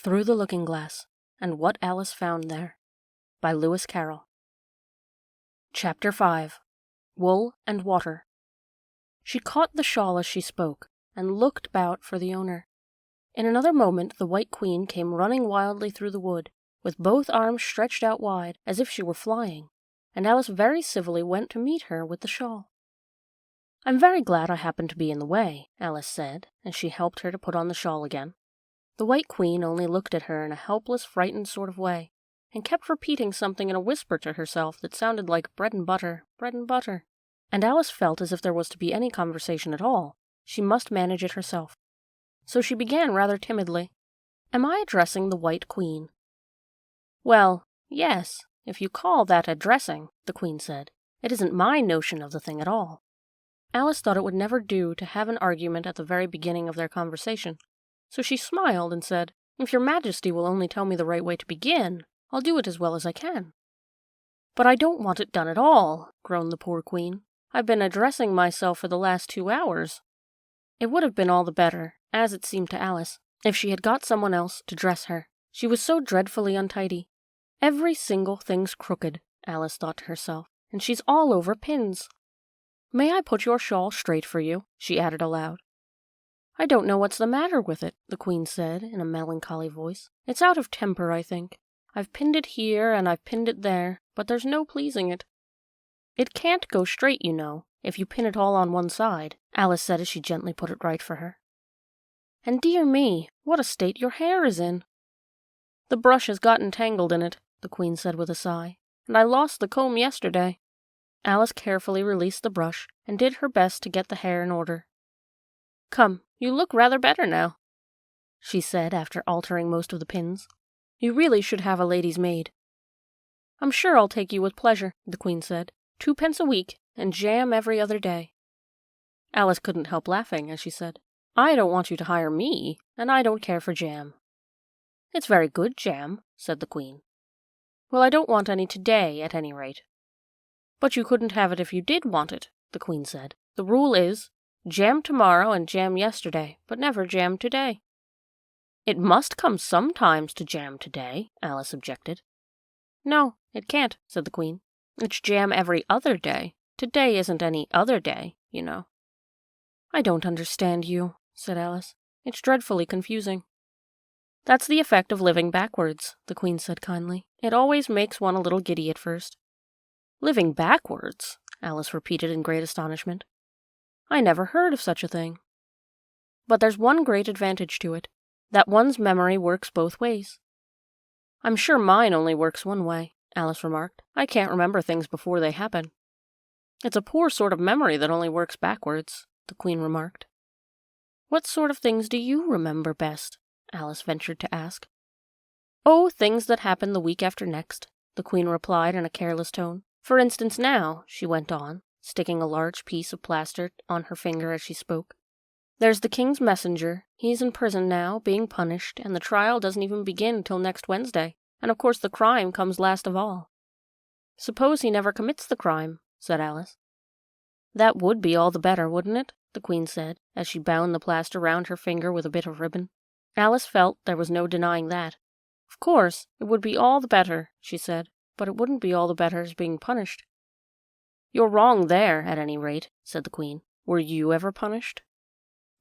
Through the Looking-Glass, and What Alice Found There, by Lewis Carroll. Chapter 5. Wool and Water. She caught the shawl as she spoke, and looked about for the owner. In another moment the White Queen came running wildly through the wood, with both arms stretched out wide, as if she were flying, and Alice very civilly went to meet her with the shawl. "I'm very glad I happened to be in the way," Alice said, as she helped her to put on the shawl again. The White Queen only looked at her in a helpless, frightened sort of way, and kept repeating something in a whisper to herself that sounded like bread and butter, and Alice felt as if there was to be any conversation at all, she must manage it herself. So she began rather timidly, "Am I addressing the White Queen?" "Well, yes, if you call that addressing," the Queen said. "It isn't my notion of the thing at all." Alice thought it would never do to have an argument at the very beginning of their conversation, so she smiled and said, "If your Majesty will only tell me the right way to begin, I'll do it as well as I can." "But I don't want it done at all," groaned the poor Queen. "I've been addressing myself for the last 2 hours. It would have been all the better, as it seemed to Alice, if she had got someone else to dress her. She was so dreadfully untidy. Every single thing's crooked, Alice thought to herself, and she's all over pins. "May I put your shawl straight for you?" she added aloud. "I don't know what's the matter with it," the Queen said in a melancholy voice. "It's out of temper, I think. I've pinned it here and I've pinned it there, but there's no pleasing it." "It can't go straight, you know, if you pin it all on one side," Alice said as she gently put it right for her. "And dear me, what a state your hair is in." "The brush has gotten tangled in it," the Queen said with a sigh, "and I lost the comb yesterday." Alice carefully released the brush and did her best to get the hair in order. "Come, you look rather better now," she said after altering most of the pins. "You really should have a lady's maid." "I'm sure I'll take you with pleasure," the Queen said. 2 pence a week, and jam every other day." Alice couldn't help laughing as she said, "I don't want you to hire me, and I don't care for jam." "It's very good jam," said the Queen. "Well, I don't want any today, at any rate." "But you couldn't have it if you did want it," the Queen said. "The rule is, jam tomorrow and jam yesterday, but never jam today." "It must come sometimes to jam today," Alice objected. "No, it can't," said the Queen. "It's jam every other day. Today isn't any other day, you know." "I don't understand you," said Alice. "It's dreadfully confusing." "That's the effect of living backwards," the Queen said kindly. "It always makes one a little giddy at first." "Living backwards?" Alice repeated in great astonishment. "I never heard of such a thing." "But there's one great advantage to it, that one's memory works both ways." "I'm sure mine only works one way," Alice remarked. "I can't remember things before they happen." "It's a poor sort of memory that only works backwards," the Queen remarked. "What sort of things do you remember best?" Alice ventured to ask. "Oh, things that happen the week after next," the Queen replied in a careless tone. "For instance now," she went on, sticking a large piece of plaster on her finger as she spoke. "There's the King's messenger. He's in prison now, being punished, and the trial doesn't even begin till next Wednesday, and of course the crime comes last of all." "Suppose he never commits the crime," said Alice. "That would be all the better, wouldn't it?" the Queen said, as she bound the plaster round her finger with a bit of ribbon. Alice felt there was no denying that. "Of course, it would be all the better," she said, "but it wouldn't be all the better as being punished." "You're wrong there, at any rate," said the Queen. "Were you ever punished?"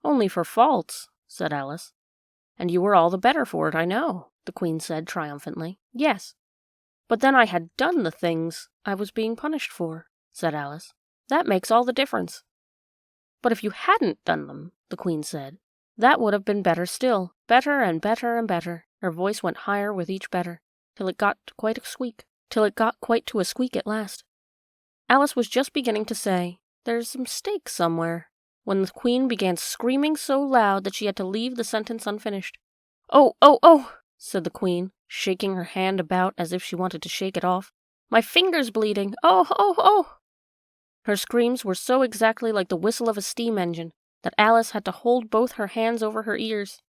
"Only for faults," said Alice. "And you were all the better for it, I know," the Queen said triumphantly. "Yes. But then I had done the things I was being punished for," said Alice. "That makes all the difference." "But if you hadn't done them," the Queen said, "that would have been better still, better and better and better." Her voice went higher with each better, till it got quite to a squeak at last. Alice was just beginning to say, "There's a mistake somewhere," when the Queen began screaming so loud that she had to leave the sentence unfinished. "Oh, oh, oh," said the Queen, shaking her hand about as if she wanted to shake it off. "My finger's bleeding. Oh, oh, oh." Her screams were so exactly like the whistle of a steam engine that Alice had to hold both her hands over her ears.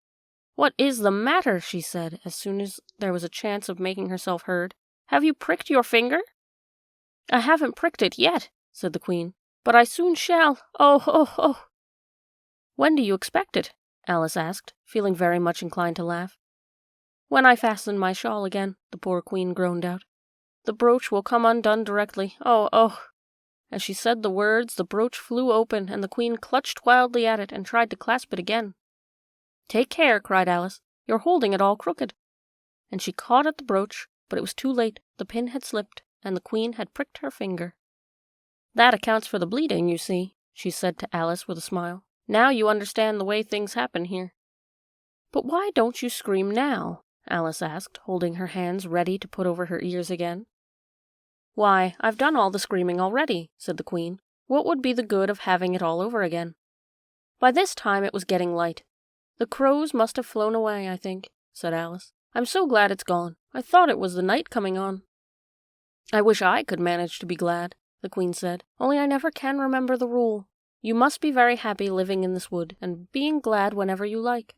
"What is the matter?" she said, as soon as there was a chance of making herself heard. "Have you pricked your finger?" "I haven't pricked it yet," said the Queen, "but I soon shall. Oh, oh, oh." "When do you expect it?" Alice asked, feeling very much inclined to laugh. "When I fasten my shawl again," the poor queen groaned out. "The brooch will come undone directly. Oh, oh!" As she said the words, the brooch flew open, and the queen clutched wildly at it and tried to clasp it again. "Take care," cried Alice. "You're holding it all crooked." And she caught at the brooch, but it was too late. The pin had slipped, and the queen had pricked her finger. "That accounts for the bleeding, you see," she said to Alice with a smile. "Now you understand the way things happen here." "But why don't you scream now?" Alice asked, holding her hands ready to put over her ears again. "Why, I've done all the screaming already," said the queen. "What would be the good of having it all over again?" By this time it was getting light. "The crows must have flown away, I think," said Alice. "I'm so glad it's gone. I thought it was the night coming on." "I wish I could manage to be glad," the queen said, "only I never can remember the rule. You must be very happy living in this wood, and being glad whenever you like."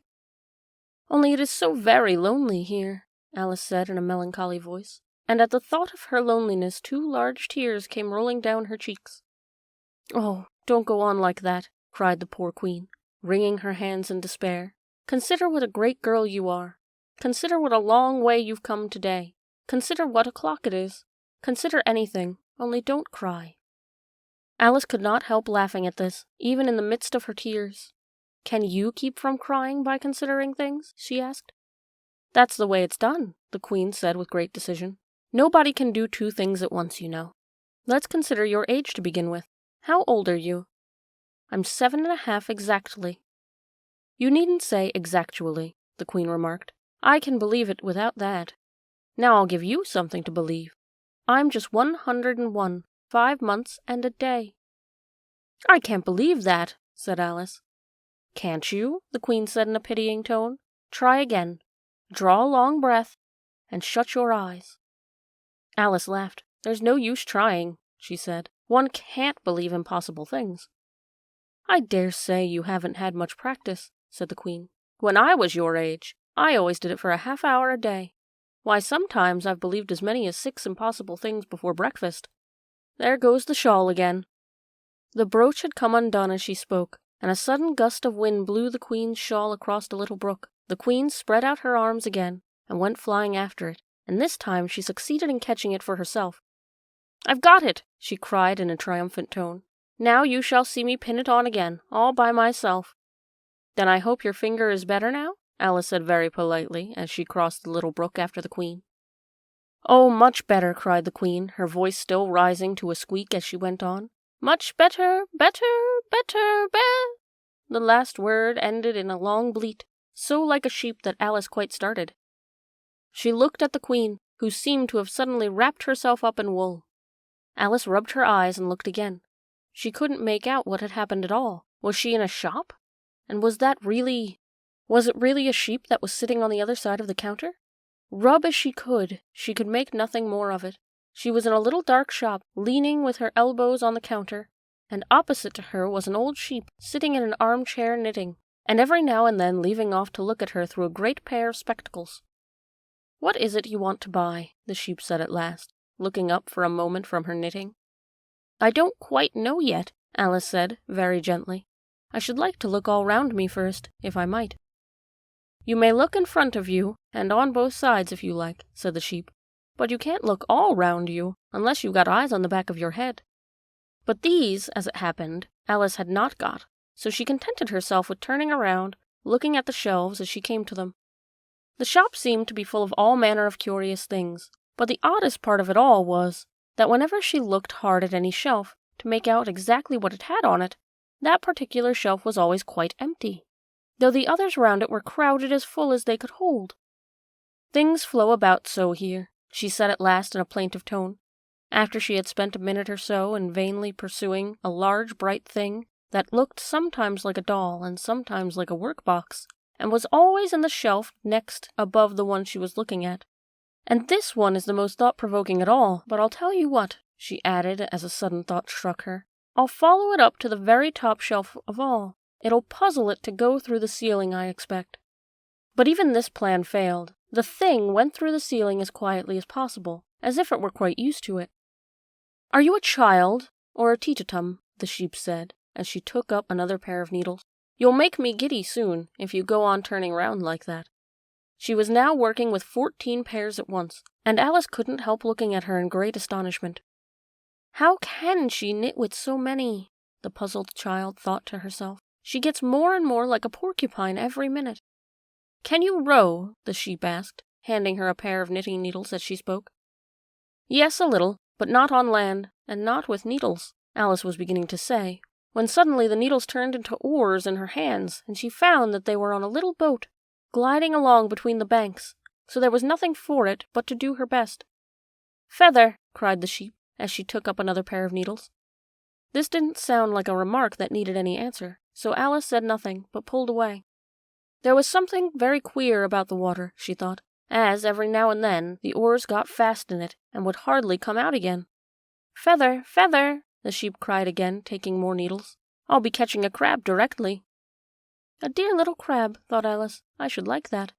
"Only it is so very lonely here," Alice said in a melancholy voice, and at the thought of her loneliness 2 large tears came rolling down her cheeks. "Oh, don't go on like that," cried the poor queen, wringing her hands in despair. "Consider what a great girl you are. Consider what a long way you've come today. Consider what o'clock it is. Consider anything, only don't cry." Alice could not help laughing at this, even in the midst of her tears. "Can you keep from crying by considering things?" she asked. "That's the way it's done," the queen said with great decision. "Nobody can do 2 things at once, you know. Let's consider your age to begin with. How old are you?" "I'm 7½ exactly." "You needn't say exactually," the queen remarked. "I can believe it without that. Now I'll give you something to believe. I'm just 101, 5 months and a day." "I can't believe that," said Alice. "Can't you?" the queen said in a pitying tone. "Try again. Draw a long breath, and shut your eyes." Alice laughed. "There's no use trying," she said. "One can't believe impossible things." "I dare say you haven't had much practice," said the queen. "When I was your age, I always did it for a half hour a day. Why, sometimes I've believed as many as 6 impossible things before breakfast. There goes the shawl again." The brooch had come undone as she spoke, and a sudden gust of wind blew the queen's shawl across a little brook. The queen spread out her arms again, and went flying after it, and this time she succeeded in catching it for herself. "I've got it!" she cried in a triumphant tone. "Now you shall see me pin it on again, all by myself." "Then I hope your finger is better now?" Alice said very politely, as she crossed the little brook after the queen. "Oh, much better," cried the queen, her voice still rising to a squeak as she went on. "Much better, better, better, The last word ended in a long bleat, so like a sheep that Alice quite started. She looked at the queen, who seemed to have suddenly wrapped herself up in wool. Alice rubbed her eyes and looked again. She couldn't make out what had happened at all. Was she in a shop? And was it really a sheep that was sitting on the other side of the counter? Rub as she could make nothing more of it. She was in a little dark shop, leaning with her elbows on the counter, and opposite to her was an old sheep sitting in an armchair knitting, and every now and then leaving off to look at her through a great pair of spectacles. "What is it you want to buy?" the sheep said at last, looking up for a moment from her knitting. "I don't quite know yet," Alice said, very gently. "I should like to look all round me first, if I might." "You may look in front of you, and on both sides if you like," said the sheep. "But you can't look all round you, unless you've got eyes on the back of your head." But these, as it happened, Alice had not got, so she contented herself with turning around, looking at the shelves as she came to them. The shop seemed to be full of all manner of curious things, but the oddest part of it all was that whenever she looked hard at any shelf to make out exactly what it had on it, that particular shelf was always quite empty, though the others round it were crowded as full as they could hold. "Things flow about so here," she said at last in a plaintive tone, after she had spent a minute or so in vainly pursuing a large bright thing that looked sometimes like a doll and sometimes like a work-box, and was always in the shelf next above the one she was looking at. "And this one is the most thought-provoking at all, but I'll tell you what," she added as a sudden thought struck her. "I'll follow it up to the very top shelf of all. It'll puzzle it to go through the ceiling, I expect." But even this plan failed. The thing went through the ceiling as quietly as possible, as if it were quite used to it. "Are you a child, or a teetotum?" the sheep said, as she took up another pair of needles. "You'll make me giddy soon, if you go on turning round like that." She was now working with 14 pairs at once, and Alice couldn't help looking at her in great astonishment. How can she knit with so many? The puzzled child thought to herself. She gets more and more like a porcupine every minute. Can you row? The sheep asked, handing her a pair of knitting needles as she spoke. Yes, a little, but not on land, and not with needles, Alice was beginning to say, when suddenly the needles turned into oars in her hands, and she found that they were on a little boat, gliding along between the banks, so there was nothing for it but to do her best. Feather, cried the sheep, as she took up another pair of needles. This didn't sound like a remark that needed any answer, so Alice said nothing, but pulled away. There was something very queer about the water, she thought, as every now and then the oars got fast in it and would hardly come out again. Feather, Feather, the sheep cried again, taking more needles. I'll be catching a crab directly. A dear little crab, thought Alice. I should like that.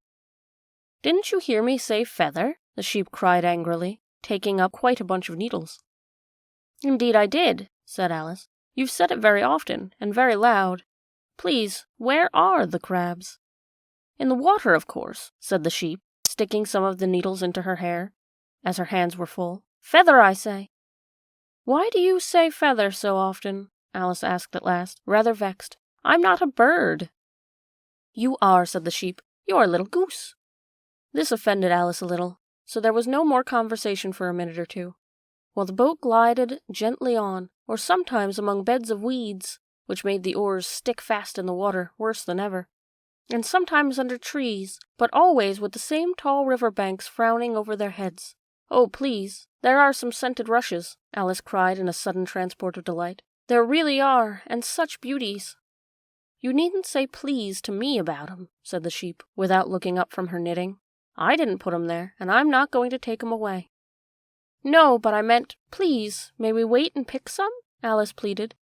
Didn't you hear me say feather? The sheep cried angrily, taking up quite a bunch of needles. Indeed I did, said Alice. You've said it very often, and very loud. Please, where are the crabs? In the water, of course, said the sheep, sticking some of the needles into her hair, as her hands were full. Feather, I say. Why do you say feather so often? Alice asked at last, rather vexed. I'm not a bird. You are, said the sheep. You're a little goose. This offended Alice a little, so there was no more conversation for a minute or two, while the boat glided gently on, or sometimes among beds of weeds, which made the oars stick fast in the water worse than ever, and sometimes under trees, but always with the same tall river banks frowning over their heads. Oh, please, there are some scented rushes, Alice cried in a sudden transport of delight. There really are, and such beauties. You needn't say please to me about 'em, said the sheep, without looking up from her knitting. I didn't put 'em there, and I'm not going to take 'em away. No, but I meant, please, may we wait and pick some? Alice pleaded.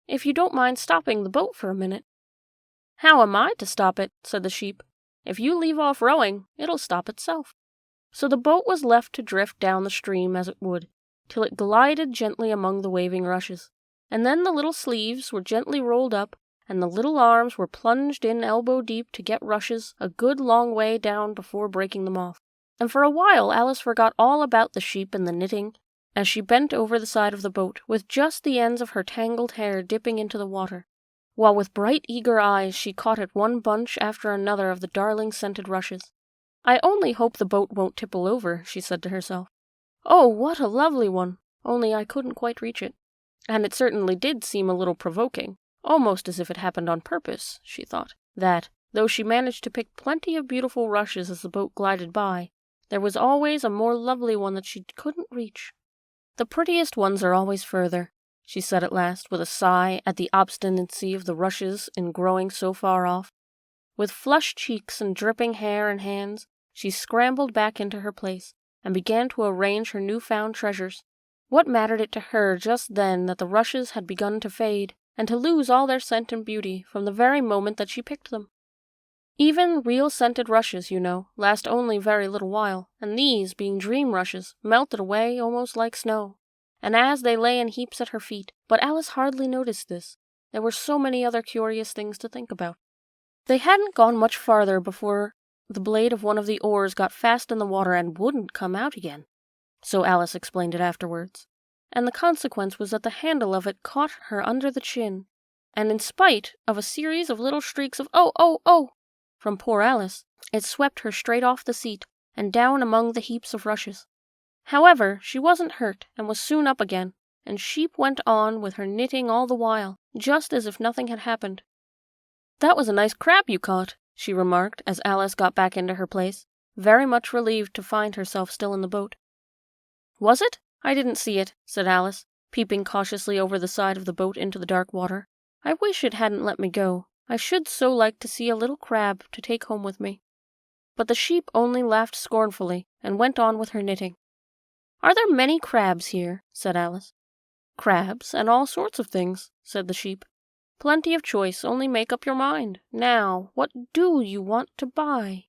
If you don't mind stopping the boat for a minute. How am I to stop it? Said the sheep. If you leave off rowing, it'll stop itself. So the boat was left to drift down the stream as it would, till it glided gently among the waving rushes, and then the little sleeves were gently rolled up, and the little arms were plunged in elbow-deep to get rushes a good long way down before breaking them off. And for a while Alice forgot all about the sheep and the knitting, as she bent over the side of the boat, with just the ends of her tangled hair dipping into the water, while with bright eager eyes she caught at one bunch after another of the darling scented rushes. I only hope the boat won't tipple over, she said to herself. Oh, what a lovely one! Only I couldn't quite reach it. And it certainly did seem a little provoking, almost as if it happened on purpose, she thought, that, though she managed to pick plenty of beautiful rushes as the boat glided by, there was always a more lovely one that she couldn't reach. The prettiest ones are always further, she said at last, with a sigh at the obstinacy of the rushes in growing so far off. With flushed cheeks and dripping hair and hands, she scrambled back into her place, and began to arrange her new-found treasures. What mattered it to her just then that the rushes had begun to fade, and to lose all their scent and beauty from the very moment that she picked them? Even real scented rushes, you know, last only very little while, and these, being dream rushes, melted away almost like snow, and as they lay in heaps at her feet, but Alice hardly noticed this. There were so many other curious things to think about. They hadn't gone much farther before the blade of one of the oars got fast in the water and wouldn't come out again. So Alice explained it afterwards. And the consequence was that the handle of it caught her under the chin, and in spite of a series of little shrieks of "Oh, oh, oh!" from poor Alice, it swept her straight off the seat and down among the heaps of rushes. However, she wasn't hurt, and was soon up again, and Sheep went on with her knitting all the while, just as if nothing had happened. "That was a nice crab you caught," she remarked as Alice got back into her place, very much relieved to find herself still in the boat. "Was it? I didn't see it," said Alice, peeping cautiously over the side of the boat into the dark water. "I wish it hadn't let me go. I should so like to see a little crab to take home with me." But the sheep only laughed scornfully and went on with her knitting. "Are there many crabs here?" said Alice. "Crabs and all sorts of things," said the sheep. "Plenty of choice, only make up your mind. Now, what do you want to buy?"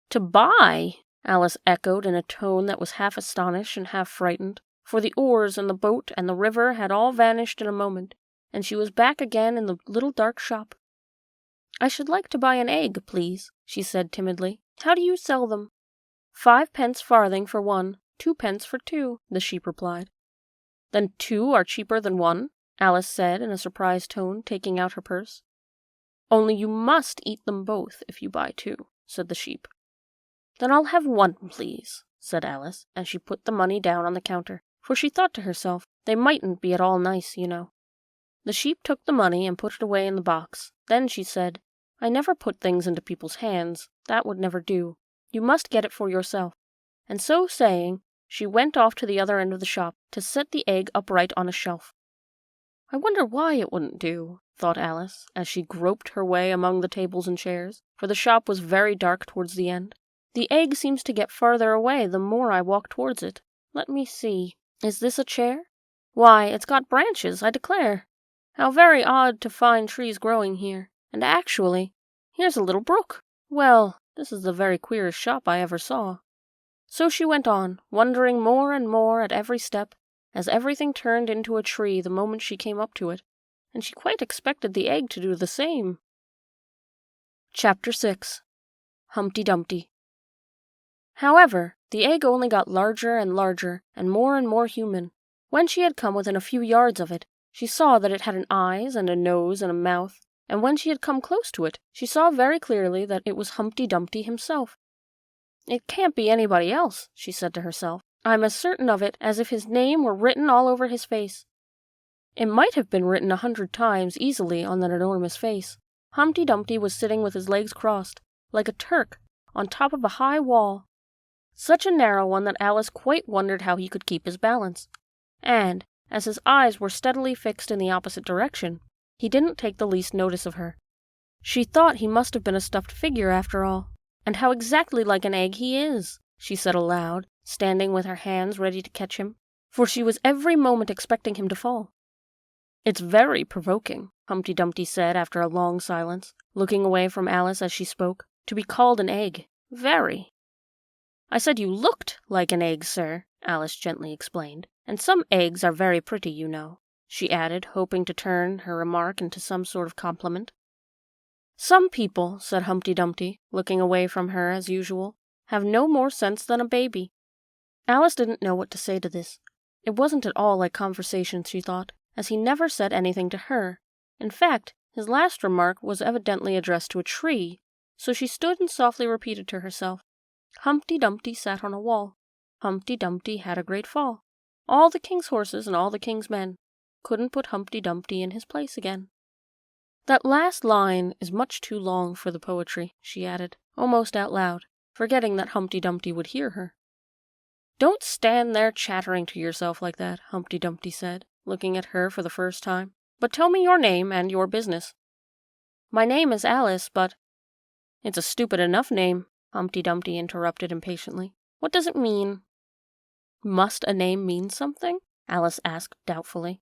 "To buy?" Alice echoed in a tone that was half astonished and half frightened, for the oars and the boat and the river had all vanished in a moment, and she was back again in the little dark shop. "I should like to buy an egg, please," she said timidly, How do you sell them? 5 farthing for one, 2 for two, the sheep replied. Then 2 are cheaper than 1, Alice said in a surprised tone, taking out her purse. Only you must eat them both if you buy 2, said the sheep. Then I'll have 1, please, said Alice, and she put the money down on the counter, for she thought to herself, they mightn't be at all nice, you know. The sheep took the money and put it away in the box. Then she said, I never put things into people's hands. That would never do. You must get it for yourself. And so saying, she went off to the other end of the shop to set the egg upright on a shelf. I wonder why it wouldn't do, thought Alice, as she groped her way among the tables and chairs, for the shop was very dark towards the end. The egg seems to get farther away the more I walk towards it. Let me see. Is this a chair? Why, it's got branches, I declare. How very odd to find trees growing here. And actually, here's a little brook. Well, this is the very queerest shop I ever saw. So she went on, wondering more and more at every step, as everything turned into a tree the moment she came up to it, and she quite expected the egg to do the same. Chapter 6. Humpty Dumpty. However, the egg only got larger and larger, and more human. When she had come within a few yards of it, she saw that it had an eyes and a nose and a mouth, and when she had come close to it, she saw very clearly that it was Humpty Dumpty himself. It can't be anybody else, she said to herself. I'm as certain of it as if his name were written all over his face. It might have been written 100 times easily on that enormous face. Humpty Dumpty was sitting with his legs crossed, like a Turk, on top of a high wall. Such a narrow one that Alice quite wondered how he could keep his balance. And, as his eyes were steadily fixed in the opposite direction, he didn't take the least notice of her. She thought he must have been a stuffed figure after all. And how exactly like an egg he is, she said aloud, standing with her hands ready to catch him, for she was every moment expecting him to fall. It's very provoking, Humpty Dumpty said after a long silence, looking away from Alice as she spoke, to be called an egg. Very. I said you looked like an egg, sir, Alice gently explained, and some eggs are very pretty, you know, she added, hoping to turn her remark into some sort of compliment. Some people, said Humpty Dumpty, looking away from her as usual, have no more sense than a baby. Alice didn't know what to say to this. It wasn't at all like conversation, she thought, as he never said anything to her. In fact, his last remark was evidently addressed to a tree, so she stood and softly repeated to herself, Humpty Dumpty sat on a wall. Humpty Dumpty had a great fall. All the king's horses and all the king's men couldn't put Humpty Dumpty in his place again. That last line is much too long for the poetry, she added, almost out loud, forgetting that Humpty Dumpty would hear her. Don't stand there chattering to yourself like that, Humpty Dumpty said, looking at her for the first time, but tell me your name and your business. My name is Alice, but... It's a stupid enough name, Humpty Dumpty interrupted impatiently. What does it mean? Must a name mean something? Alice asked doubtfully.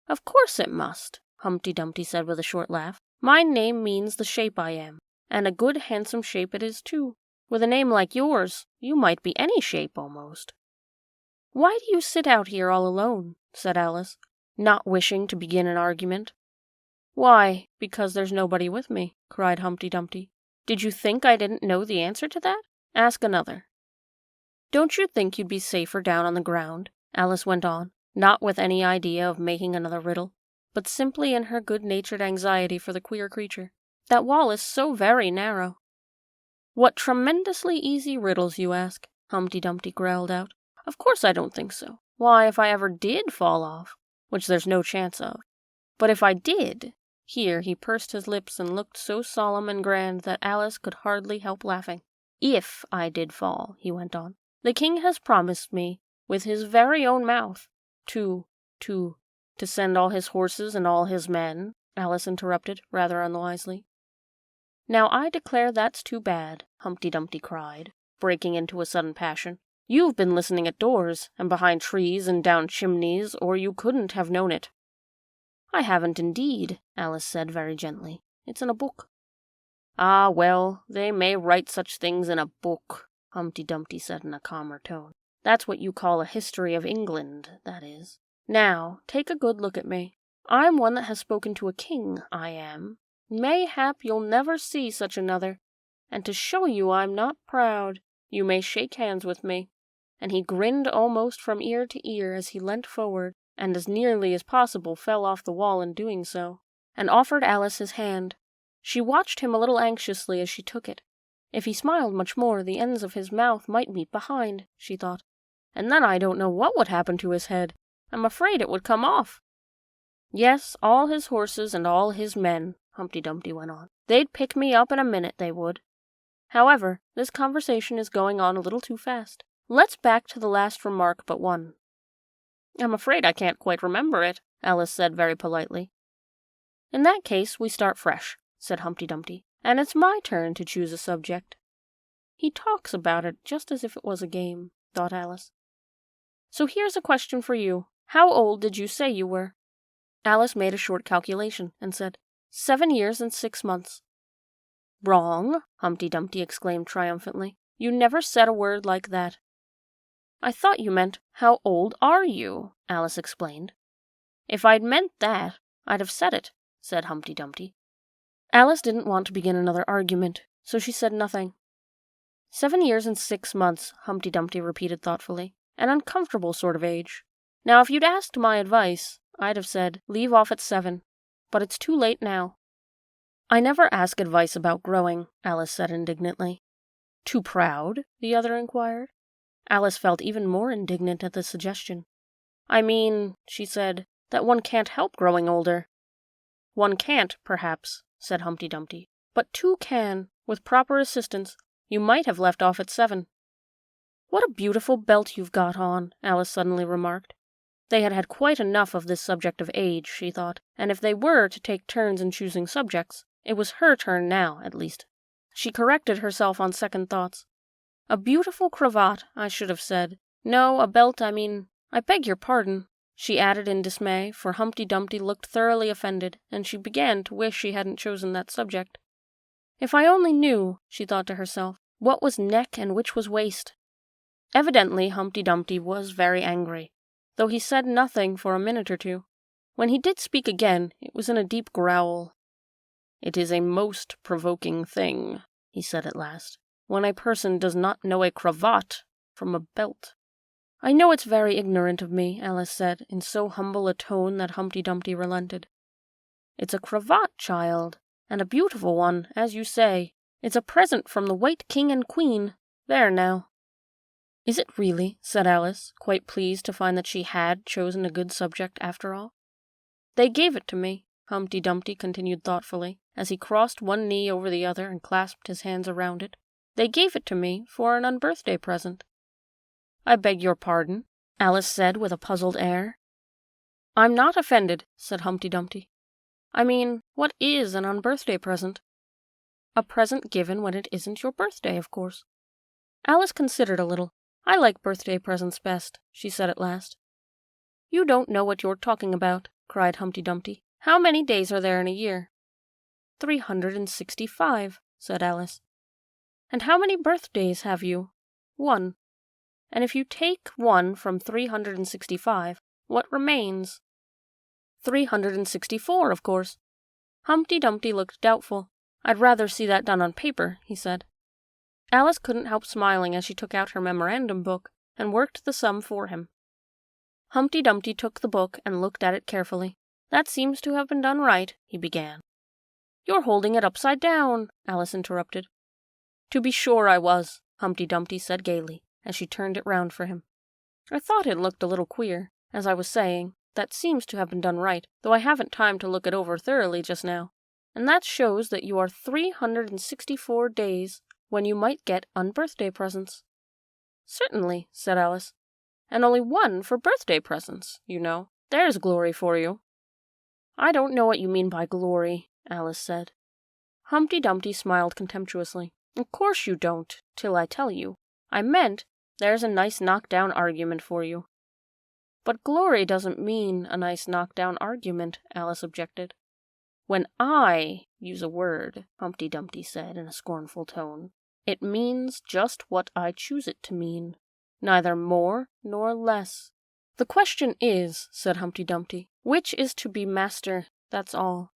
Of course it must, Humpty Dumpty said with a short laugh. My name means the shape I am, and a good handsome shape it is too. With a name like yours, you might be any shape almost. Why do you sit out here all alone? Said Alice, not wishing to begin an argument. Why, because there's nobody with me, cried Humpty Dumpty. Did you think I didn't know the answer to that? Ask another. Don't you think you'd be safer down on the ground? Alice went on, not with any idea of making another riddle, but simply in her good-natured anxiety for the queer creature. That wall is so very narrow. What tremendously easy riddles you ask, Humpty Dumpty growled out. Of course I don't think so. Why, if I ever did fall off, which there's no chance of, but if I did, here he pursed his lips and looked so solemn and grand that Alice could hardly help laughing. If I did fall, he went on, the king has promised me, with his very own mouth, to send all his horses and all his men, Alice interrupted, rather unwisely. Now I declare that's too bad, Humpty Dumpty cried, breaking into a sudden passion. You've been listening at doors, and behind trees and down chimneys, or you couldn't have known it. I haven't indeed, Alice said very gently. It's in a book. Ah, well, they may write such things in a book, Humpty Dumpty said in a calmer tone. That's what you call a history of England, that is. Now, take a good look at me. I'm one that has spoken to a king, I am. Mayhap you'll never see such another. "and to show you I'm not proud, you may shake hands with me." And he grinned almost from ear to ear as he leant forward, and as nearly as possible fell off the wall in doing so, and offered Alice his hand. She watched him a little anxiously as she took it. If he smiled much more, the ends of his mouth might meet behind, she thought, and then I don't know what would happen to his head. I'm afraid it would come off. "Yes, all his horses and all his men," Humpty Dumpty went on. "They'd pick me up in a minute, they would. However, this conversation is going on a little too fast. Let's back to the last remark but one." "I'm afraid I can't quite remember it," Alice said very politely. "In that case, we start fresh," said Humpty Dumpty, "and it's my turn to choose a subject." He talks about it just as if it was a game, thought Alice. "So here's a question for you. How old did you say you were?" Alice made a short calculation and said, 7 years and 6 months. "Wrong!" Humpty Dumpty exclaimed triumphantly. "You never said a word like that." "I thought you meant, how old are you?" Alice explained. "If I'd meant that, I'd have said it," said Humpty Dumpty. Alice didn't want to begin another argument, so she said nothing. 7 years and 6 months, Humpty Dumpty repeated thoughtfully. An uncomfortable sort of age. Now, if you'd asked my advice, I'd have said, leave off at 7. But it's too late now. "I never ask advice about growing," Alice said indignantly. "Too proud?" the other inquired. Alice felt even more indignant at the suggestion. "I mean," she said, "that one can't help growing older." "One can't, perhaps," said Humpty Dumpty, "but 2 can. With proper assistance, you might have left off at 7. "What a beautiful belt you've got on," Alice suddenly remarked. They had had quite enough of this subject of age, she thought, and if they were to take turns in choosing subjects, it was her turn now, at least. She corrected herself on second thoughts. "A beautiful cravat, I should have said. No, a belt, I mean. I beg your pardon," she added in dismay, for Humpty Dumpty looked thoroughly offended, and she began to wish she hadn't chosen that subject. If I only knew, she thought to herself, what was neck and which was waist. Evidently Humpty Dumpty was very angry, though he said nothing for a minute or two. When he did speak again, it was in a deep growl. "It is a most provoking thing," he said at last, "when a person does not know a cravat from a belt." "I know it's very ignorant of me," Alice said, in so humble a tone that Humpty Dumpty relented. "It's a cravat, child, and a beautiful one, as you say. It's a present from the White King and Queen. There now." "Is it really?" said Alice, quite pleased to find that she had chosen a good subject after all. "They gave it to me," Humpty Dumpty continued thoughtfully, as he crossed one knee over the other and clasped his hands around it. "They gave it to me for an unbirthday present." "I beg your pardon," Alice said with a puzzled air. "I'm not offended," said Humpty Dumpty. "I mean, what is an unbirthday present?" "A present given when it isn't your birthday, of course." Alice considered a little. "I like birthday presents best," she said at last. "You don't know what you're talking about," cried Humpty Dumpty. "How many days are there in a year?" 365, said Alice. "And how many birthdays have you?" 1. "And if you take 1 from 365, what remains?" 364, of course. Humpty Dumpty looked doubtful. "I'd rather see that done on paper," he said. Alice couldn't help smiling as she took out her memorandum book and worked the sum for him. Humpty Dumpty took the book and looked at it carefully. "That seems to have been done right," he began. "You're holding it upside down," Alice interrupted. "To be sure I was," Humpty Dumpty said gaily, as she turned it round for him. "I thought it looked a little queer. As I was saying, that seems to have been done right, though I haven't time to look it over thoroughly just now. And that shows that you are 364 days when you might get unbirthday presents." "Certainly," said Alice. "And only 1 for birthday presents, you know. There's glory for you." "I don't know what you mean by glory," Alice said. Humpty Dumpty smiled contemptuously. "Of course you don't, till I tell you. I meant, there's a nice knock-down argument for you." "But glory doesn't mean a nice knock-down argument," Alice objected. "When I use a word," Humpty Dumpty said in a scornful tone, "it means just what I choose it to mean, neither more nor less." "The question is," said Humpty Dumpty, "which is to be master, that's all."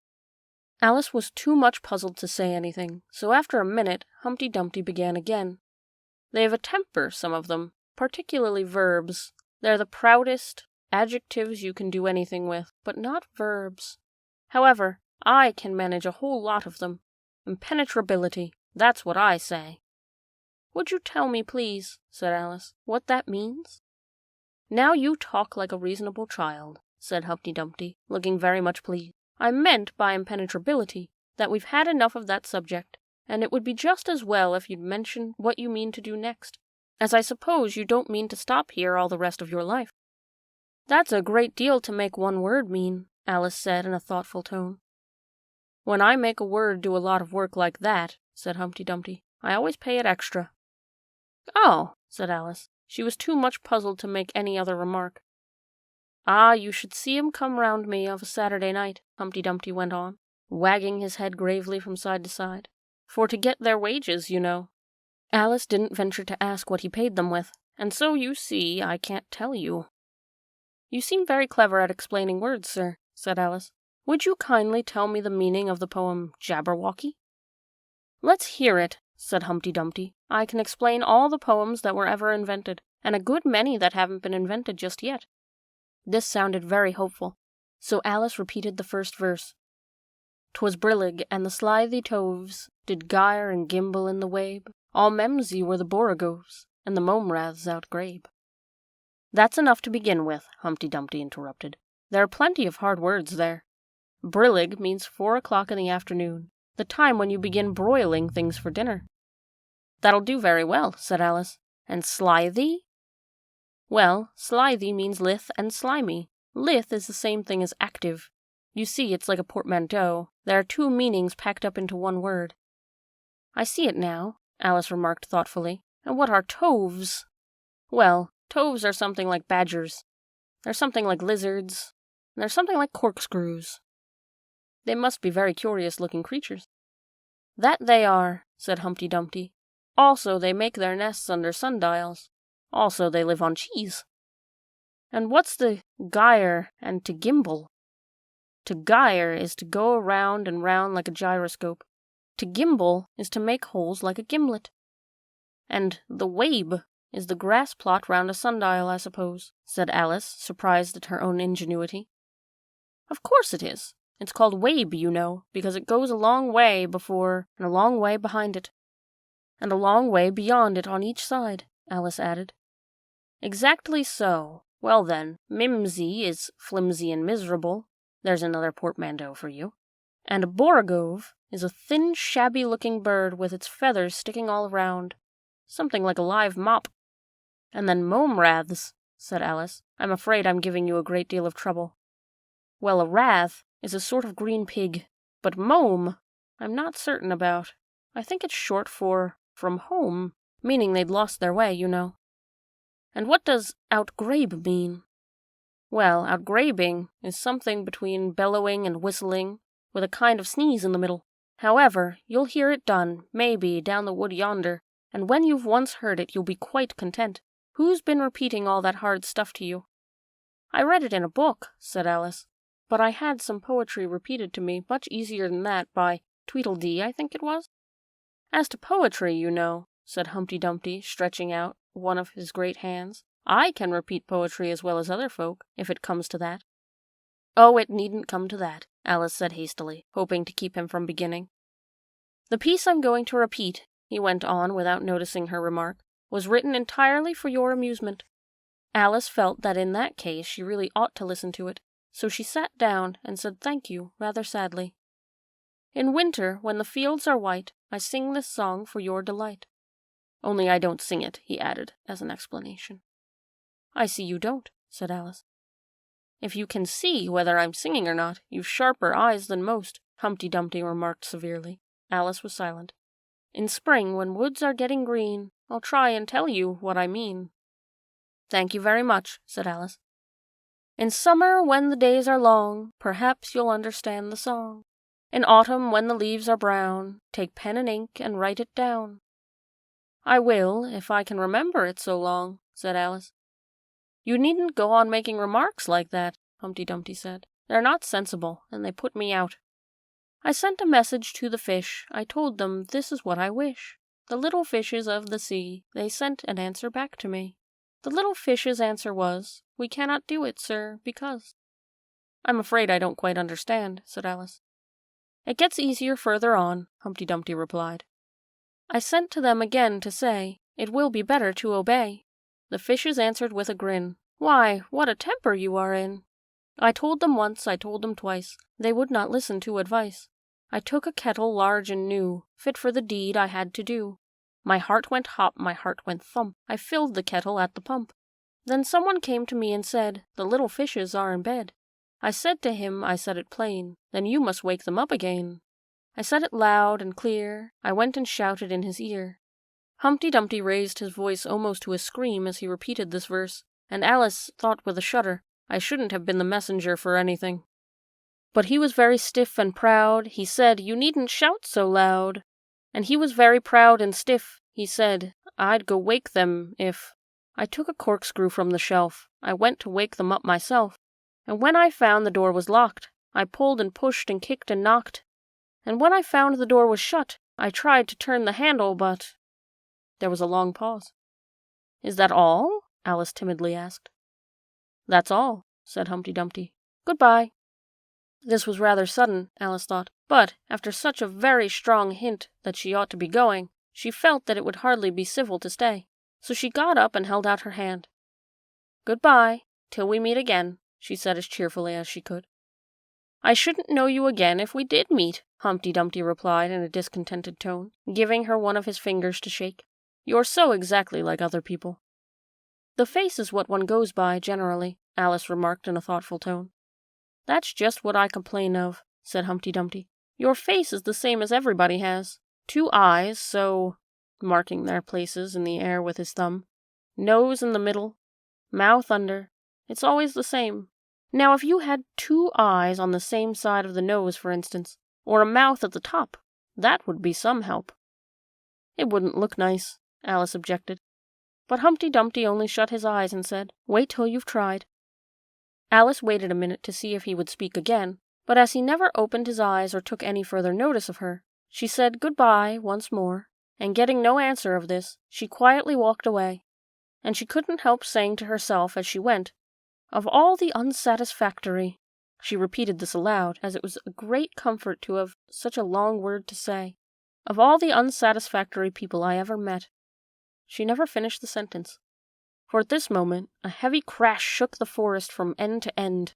Alice was too much puzzled to say anything, so after a minute, Humpty Dumpty began again. They have a temper, some of them, particularly verbs. They're the proudest adjectives you can do anything with, but not verbs. However, I can manage a whole lot of them. Impenetrability, that's what I say. Would you tell me, please, said Alice, what that means? Now you talk like a reasonable child, said Humpty Dumpty, looking very much pleased. I meant by impenetrability that we've had enough of that subject, and it would be just as well if you'd mention what you mean to do next, as I suppose you don't mean to stop here all the rest of your life. That's a great deal to make one word mean, Alice said in a thoughtful tone. When I make a word do a lot of work like that, said Humpty Dumpty, I always pay it extra. Oh, said Alice. She was too much puzzled to make any other remark. Ah, you should see 'em come round me of a Saturday night, Humpty Dumpty went on, wagging his head gravely from side to side. For to get their wages, you know. Alice didn't venture to ask what he paid them with, and so you see I can't tell you. You seem very clever at explaining words, sir, said Alice. Would you kindly tell me the meaning of the poem Jabberwocky? Let's hear it, said Humpty Dumpty. I can explain all the poems that were ever invented, and a good many that haven't been invented just yet. This sounded very hopeful, so Alice repeated the first verse. 'Twas brillig, and the slithy toves did gyre and gimble in the wabe. All memsy were the borogoves, and the momraths outgrabe. That's enough to begin with, Humpty Dumpty interrupted. There are plenty of hard words there. Brillig means 4 o'clock in the afternoon, the time when you begin broiling things for dinner. That'll do very well, said Alice. And slithy? Well, slithy means lithe and slimy. Lithe is the same thing as active. You see, it's like a portmanteau. There are 2 meanings packed up into one word. I see it now, Alice remarked thoughtfully. And what are toves? Well, toves are something like badgers. They're something like lizards. And they're something like corkscrews. They must be very curious-looking creatures. That they are, said Humpty Dumpty. Also, they make their nests under sundials. Also, they live on cheese. And what's the gyre and to gimble? To gyre is to go around and round like a gyroscope. To gimble is to make holes like a gimlet. And the wabe is the grass plot round a sundial, I suppose, said Alice, surprised at her own ingenuity. Of course it is. It's called wabe, you know, because it goes a long way before and a long way behind it. And a long way beyond it on each side, Alice added. Exactly so. Well then, mimsy is flimsy and miserable. There's another portmanteau for you. And a borogove is a thin, shabby-looking bird with its feathers sticking all around. Something like a live mop. And then momraths, said Alice. I'm afraid I'm giving you a great deal of trouble. Well, a rath is a sort of green pig, but mome, I'm not certain about. I think it's short for from home, meaning they'd lost their way, you know. And what does outgrabe mean? Well, outgrabing is something between bellowing and whistling, with a kind of sneeze in the middle. However, you'll hear it done, maybe, down the wood yonder, and when you've once heard it you'll be quite content. Who's been repeating all that hard stuff to you? I read it in a book, said Alice, but I had some poetry repeated to me much easier than that by Tweedledee, I think it was. As to poetry, you know, said Humpty Dumpty, stretching out one of his great hands, I can repeat poetry as well as other folk, if it comes to that. Oh, it needn't come to that, Alice said hastily, hoping to keep him from beginning. The piece I'm going to repeat, he went on without noticing her remark, was written entirely for your amusement. Alice felt that in that case she really ought to listen to it, so she sat down and said thank you rather sadly. In winter, when the fields are white, I sing this song for your delight. Only I don't sing it, he added, as an explanation. I see you don't, said Alice. If you can see whether I'm singing or not, you've sharper eyes than most, Humpty Dumpty remarked severely. Alice was silent. In spring, when woods are getting green, I'll try and tell you what I mean. Thank you very much, said Alice. In summer, when the days are long, perhaps you'll understand the song. In autumn, when the leaves are brown, take pen and ink and write it down. I will, if I can remember it so long, said Alice. You needn't go on making remarks like that, Humpty Dumpty said. They're not sensible, and they put me out. I sent a message to the fish. I told them, this is what I wish. The little fishes of the sea, they sent an answer back to me. The little fish's answer was, we cannot do it, sir, because... I'm afraid I don't quite understand, said Alice. It gets easier further on, Humpty Dumpty replied. I sent to them again to say, it will be better to obey. The fishes answered with a grin, why, what a temper you are in! I told them once, I told them twice, they would not listen to advice. I took a kettle large and new, fit for the deed I had to do. My heart went hop, my heart went thump, I filled the kettle at the pump. Then someone came to me and said, the little fishes are in bed. I said to him, I said it plain, then you must wake them up again. I said it loud and clear, I went and shouted in his ear. Humpty Dumpty raised his voice almost to a scream as he repeated this verse, and Alice thought with a shudder, I shouldn't have been the messenger for anything. But he was very stiff and proud, he said, you needn't shout so loud. And he was very proud and stiff, he said, I'd go wake them if... I took a corkscrew from the shelf, I went to wake them up myself. And when I found the door was locked, I pulled and pushed and kicked and knocked. And when I found the door was shut, I tried to turn the handle, but... There was a long pause. Is that all? Alice timidly asked. That's all, said Humpty Dumpty. Goodbye. This was rather sudden, Alice thought, but after such a very strong hint that she ought to be going, she felt that it would hardly be civil to stay. So she got up and held out her hand. Goodbye, till we meet again, she said as cheerfully as she could. I shouldn't know you again if we did meet, Humpty Dumpty replied in a discontented tone, giving her one of his fingers to shake. You're so exactly like other people. The face is what one goes by, generally, Alice remarked in a thoughtful tone. That's just what I complain of, said Humpty Dumpty. Your face is the same as everybody has. 2 eyes, so, marking their places in the air with his thumb, nose in the middle, mouth under. It's always the same. Now if you had 2 eyes on the same side of the nose, for instance, or a mouth at the top, that would be some help. It wouldn't look nice, Alice objected. But Humpty Dumpty only shut his eyes and said, wait till you've tried. Alice waited a minute to see if he would speak again, but as he never opened his eyes or took any further notice of her, she said goodbye once more, and getting no answer of this, she quietly walked away. And she couldn't help saying to herself as she went, of all the unsatisfactory... She repeated this aloud, as it was a great comfort to have such a long word to say. Of all the unsatisfactory people I ever met. She never finished the sentence. For at this moment, a heavy crash shook the forest from end to end,